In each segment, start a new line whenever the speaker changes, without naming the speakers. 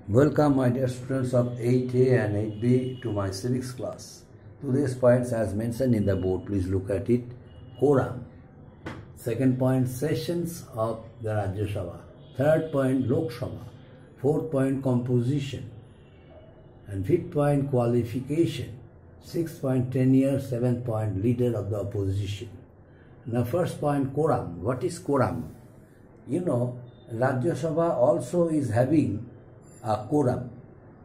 Welcome my dear students of 8A and 8B to my civics class. Today's points as mentioned in the board, please look at it. Quorum. Second point, sessions of the Rajya Sabha. Third point, Lok Sabha. Fourth point, composition. And fifth point, qualification. Sixth point, tenure. Seventh point, leader of the opposition. Now first point, quorum. What is quorum? You know, Rajya Sabha also is having a quorum.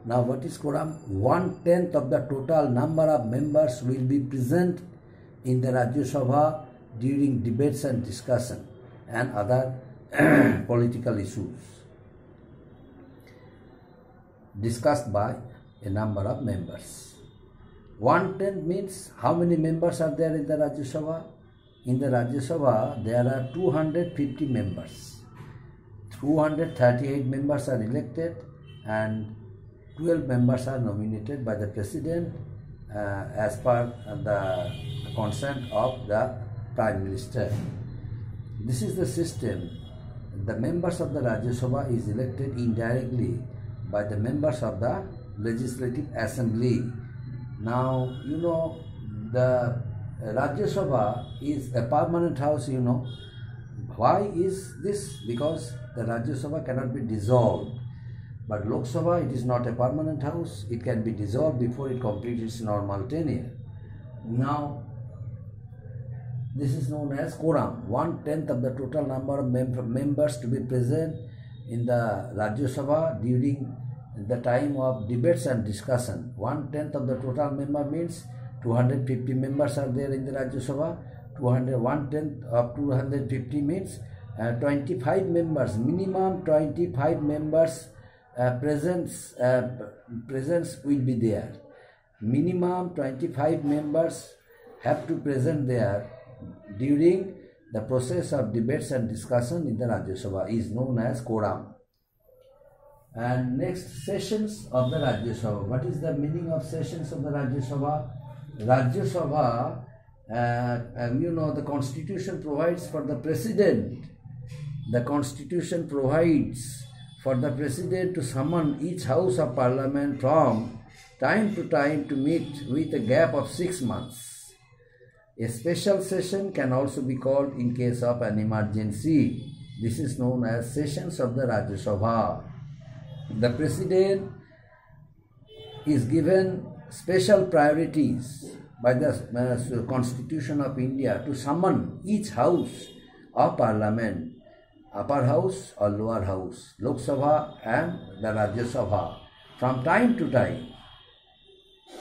Now what is quorum? 1/10 of the total number of members will be present in the Rajya Sabha during debates and discussion and other political issues discussed by a number of members. 1/10 means how many members are there in the Rajya Sabha? In the Rajya Sabha there are 250 members. 238 members are elected and 12 members are nominated by the President as per the consent of the Prime Minister. This is the system. The members of the Rajya Sabha is elected indirectly by the members of the Legislative Assembly. Now, you know, the Rajya Sabha is a permanent house, you know. Why is this? Because the Rajya Sabha cannot be dissolved. But Lok Sabha, it is not a permanent house. It can be dissolved before it completes its normal tenure. Now, this is known as quorum. 1/10 of the total number of members to be present in the Rajya Sabha during the time of debates and discussion. 1/10 of the total member means 250 members are there in the Rajya Sabha. 1/10 of 250 means 25 members, minimum 25 members presence will be there. Minimum 25 members have to present there during the process of debates and discussion in the Rajya Sabha is known as quorum. And next, sessions of the Rajya Sabha. What is the meaning of sessions of the Rajya Sabha? Rajya Sabha, you know, the Constitution provides for the President. The Constitution provides for the President to summon each House of Parliament from time to time to meet with a gap of 6 months. A special session can also be called in case of an emergency. This is known as sessions of the Rajya Sabha. The President is given special priorities by the Constitution of India to summon each House of Parliament, upper house or lower house, Lok Sabha and the Rajya Sabha, from time to time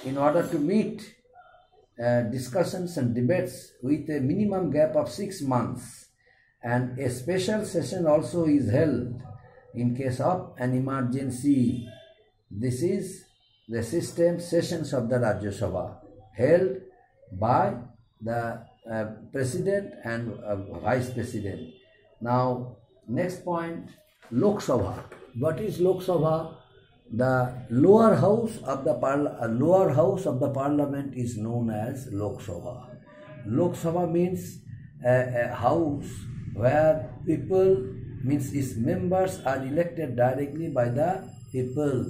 in order to meet discussions and debates with a minimum gap of 6 months, and a special session also is held in case of an emergency. This is the system, sessions of the Rajya Sabha held by the President and Vice President. Now, next point, Lok Sabha. What is Lok Sabha? The lower house of the Parliament is known as Lok Sabha. Lok Sabha means a house where people, means its members are elected directly by the people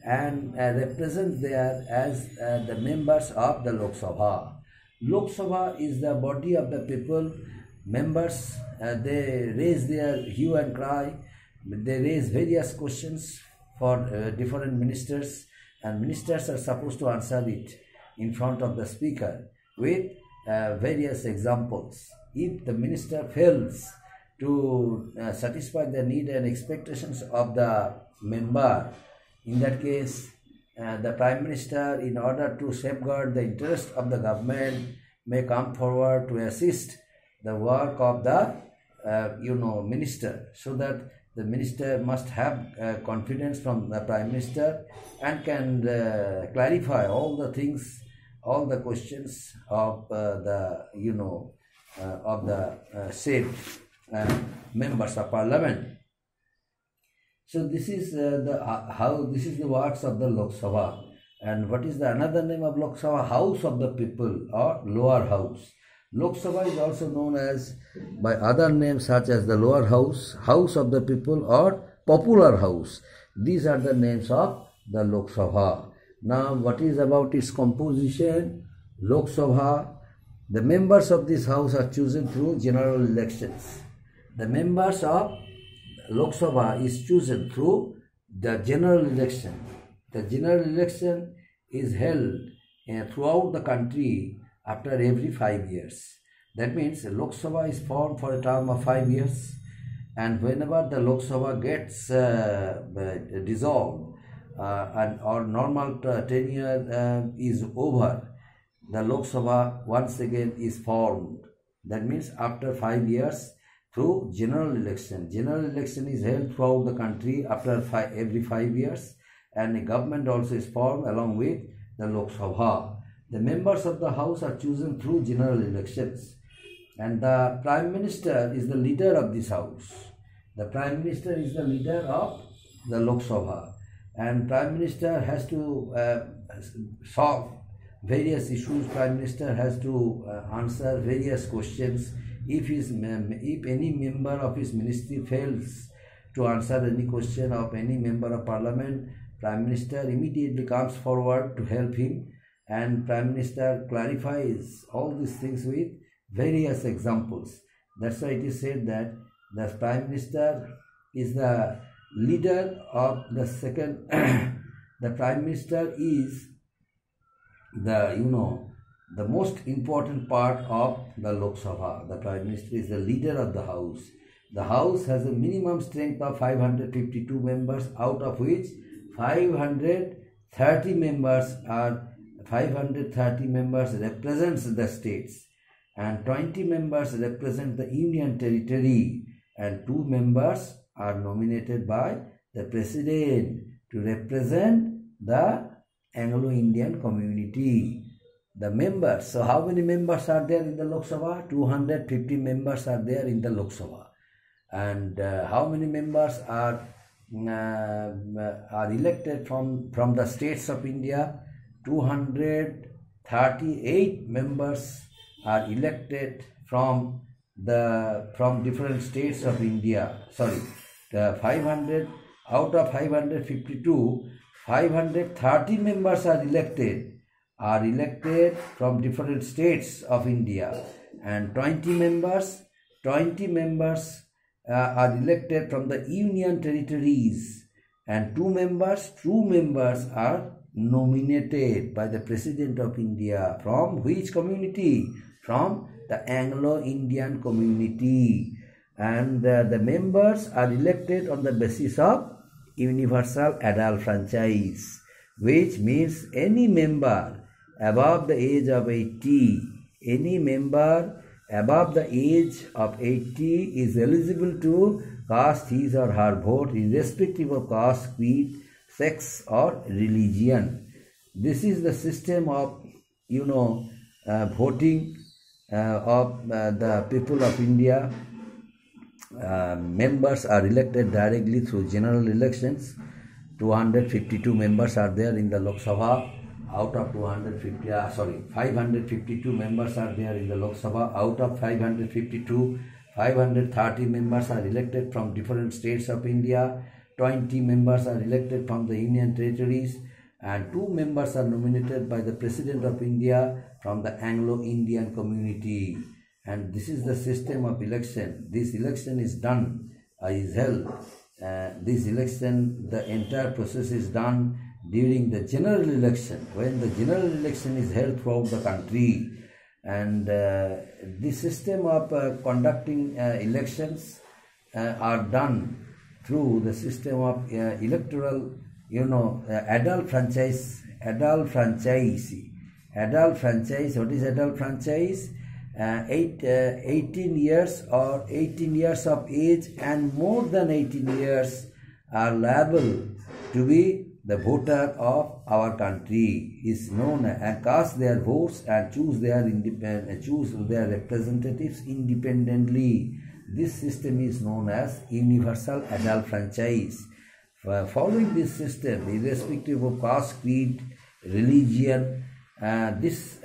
and represent there as the members of the Lok Sabha. Lok Sabha is the body of the people. Members, they raise their hue and cry, they raise various questions for different ministers, and ministers are supposed to answer it in front of the speaker with various examples. If the minister fails to satisfy the need and expectations of the member, in that case the Prime Minister, in order to safeguard the interest of the government, may come forward to assist the work of the minister, so that the minister must have confidence from the Prime Minister and can clarify all the things, all the questions of said members of Parliament. So this is this is the works of the Lok Sabha. And what is the another name of Lok Sabha? House of the People or lower house. Lok Sabha is also known as by other names such as the lower house, House of the People or popular house. These are the names of the Lok Sabha. Now, what is about its composition? Lok Sabha, the members of this house are chosen through general elections. The members of Lok Sabha is chosen through the general election. The general election is held throughout the country after every 5 years. That means Lok Sabha is formed for a term of 5 years, and whenever the Lok Sabha gets dissolved or normal tenure is over, the Lok Sabha once again is formed. That means after 5 years through general election. General election is held throughout the country after every 5 years, and a government also is formed along with the Lok Sabha. The members of the house are chosen through general elections, and the Prime Minister is the leader of this house. The Prime Minister is the leader of the Lok Sabha, and Prime Minister has to solve various issues. Prime Minister has to answer various questions. If any member of his ministry fails to answer any question of any member of parliament, Prime Minister immediately comes forward to help him, and Prime Minister clarifies all these things with various examples. That's why it is said that the Prime Minister is the leader of the second. The Prime Minister is the most important part of the Lok Sabha. The Prime Minister is the leader of the house. The house has a minimum strength of 552 members, out of which 530 members represents the states, and 20 members represent the Union Territory, and 2 members are nominated by the President to represent the Anglo-Indian community. The members, so how many members are there in the Lok Sabha? 250 members are there in the Lok Sabha. And how many members are elected from the states of India? 238 members are elected from different states of India. Sorry, 500 out of 552, 530 members are elected from different states of India, and 20 members are elected from the Union Territories, and 2 members are nominated by the President of India. From which community? From the Anglo-Indian community. And the members are elected on the basis of universal adult franchise, which means any member above the age of 80, any member above the age of 80 is eligible to cast his or her vote irrespective of caste, creed, sex or religion. This is the system of voting of the people of India. Members are elected directly through general elections. 252 members are there in the Lok Sabha. Out of 552 members are there in the Lok Sabha. Out of 552, 530 members are elected from different states of India. 20 members are elected from the Union Territories, and 2 members are nominated by the President of India from the Anglo-Indian community. And this is the system of election. This election is held. This election, the entire process is done during the general election, when the general election is held throughout the country. And this system of conducting elections are done through the system of electoral, adult franchise. What is adult franchise? 18 years or 18 years of age and more than 18 years are liable to be the voter of our country, is known and cast their votes and choose their representatives independently. This system is known as universal adult franchise. Following this system, irrespective of caste, creed, religion, this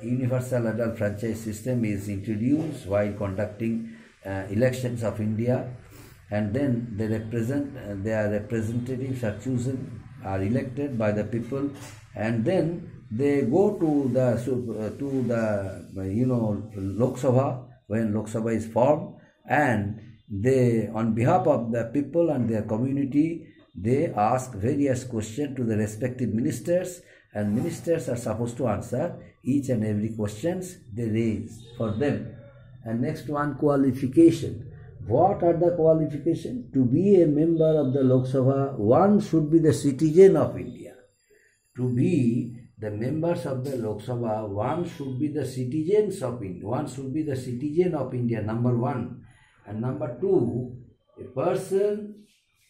universal adult franchise system is introduced while conducting elections of India. and then their representatives are chosen, are elected by the people, and then they go to the Lok Sabha, when Lok Sabha is formed, and they, on behalf of the people and their community, they ask various questions to the respective ministers, and ministers are supposed to answer each and every questions they raise for them. And next one, qualification. What are the qualifications? To be a member of the Lok Sabha, one should be the citizen of India. To be the members of the Lok Sabha, one should be the citizens of India. One should be the citizen of India, number one. And number two,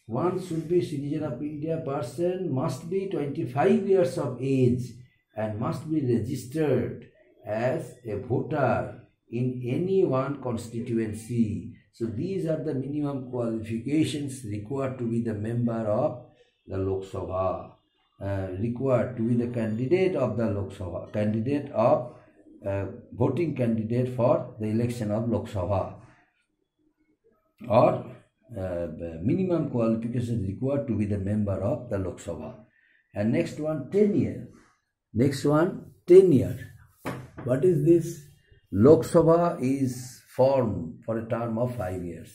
one should be citizen of India. Person must be 25 years of age and must be registered as a voter in any one constituency. So these are the minimum qualifications required to be the member of the Lok Sabha, required to be the candidate of the Lok Sabha, voting candidate for the election of Lok Sabha, or minimum qualifications required to be the member of the Lok Sabha. And next one, tenure. What is this? Lok Sabha is formed for a term of 5 years.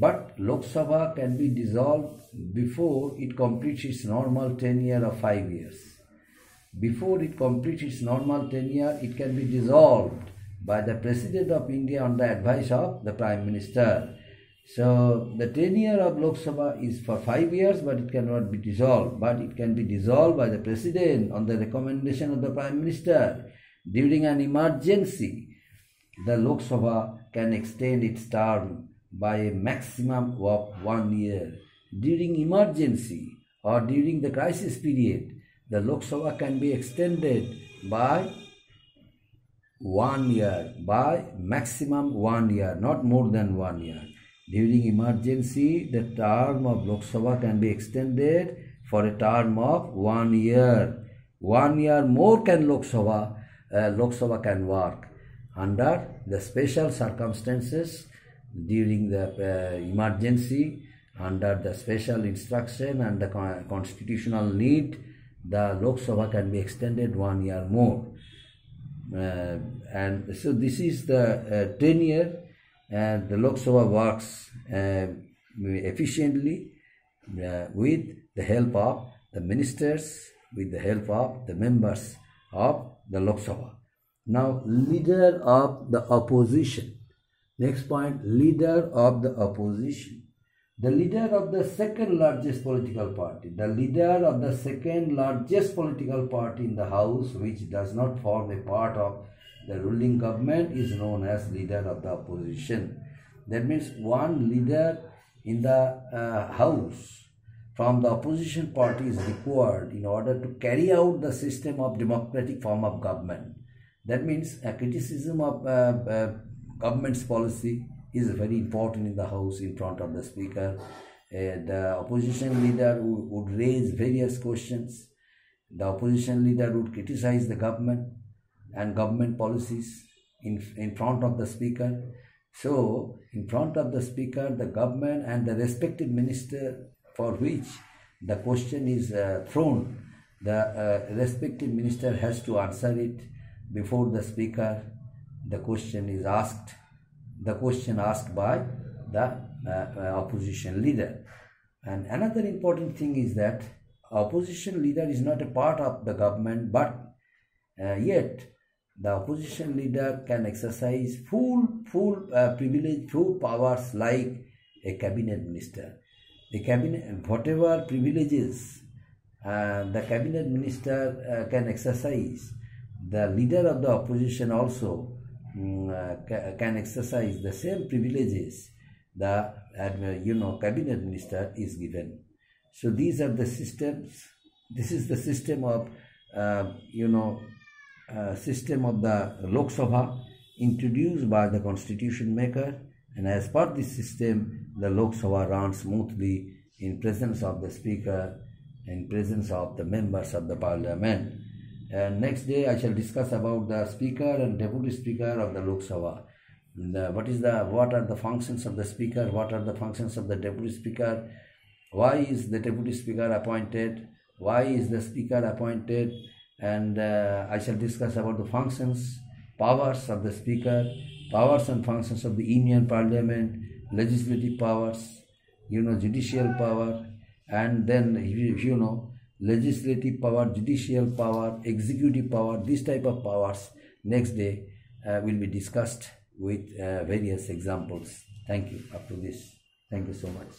But Lok Sabha can be dissolved before it completes its normal tenure of 5 years. Before it completes its normal tenure, it can be dissolved by the President of India on the advice of the Prime Minister. So the tenure of Lok Sabha is for 5 years, but it cannot be dissolved. But it can be dissolved by the President on the recommendation of the Prime Minister. During an emergency, the Lok Sabha can extend its term by a maximum of 1 year. During emergency or during the crisis period, the Lok Sabha can be extended by 1 year, by maximum 1 year, not more than 1 year. During emergency, the term of Lok Sabha can be extended for a term of 1 year. 1 year more can Lok Sabha can work. Under the special circumstances, during the emergency, under the special instruction and the constitutional need, the Lok Sabha can be extended 1 year more. And so this is the tenure. And the Lok Sabha works efficiently with the help of the ministers, with the help of the members of the Lok Sabha. Now, leader of the opposition. Next point, leader of the opposition. The leader of the second largest political party. The leader of the second largest political party in the House, which does not form a part of the ruling government, is known as leader of the opposition. That means one leader in the House from the opposition party is required in order to carry out the system of democratic form of government. That means a criticism of government's policy is very important in the House in front of the Speaker. The opposition leader would raise various questions. The opposition leader would criticize the government and government policies in front of the Speaker. So, in front of the Speaker, the government and the respective minister for which the question is thrown, the respective minister has to answer it before the Speaker. The question is asked. The question asked by the opposition leader. And another important thing is that opposition leader is not a part of the government, but yet the opposition leader can exercise full privilege, full powers like a cabinet minister. The cabinet, whatever privileges the cabinet minister can exercise, the leader of the opposition also can exercise the same privileges the cabinet minister is given. So these are the systems. This is the system of system of the Lok Sabha introduced by the constitution maker, and as per this system, the Lok Sabha runs smoothly in presence of the Speaker, in presence of the members of the Parliament. And next day I shall discuss about the Speaker and Deputy Speaker of the Lok Sabha. what are the functions of the speaker, what are the functions of the deputy speaker, why is the deputy speaker appointed, why is the speaker appointed, and I shall discuss about the functions, powers of the speaker, powers and functions of the Union Parliament, legislative powers, judicial power, and then legislative power, judicial power, executive power. This type of powers next day will be discussed with various examples. Thank you up to this. Thank you so much.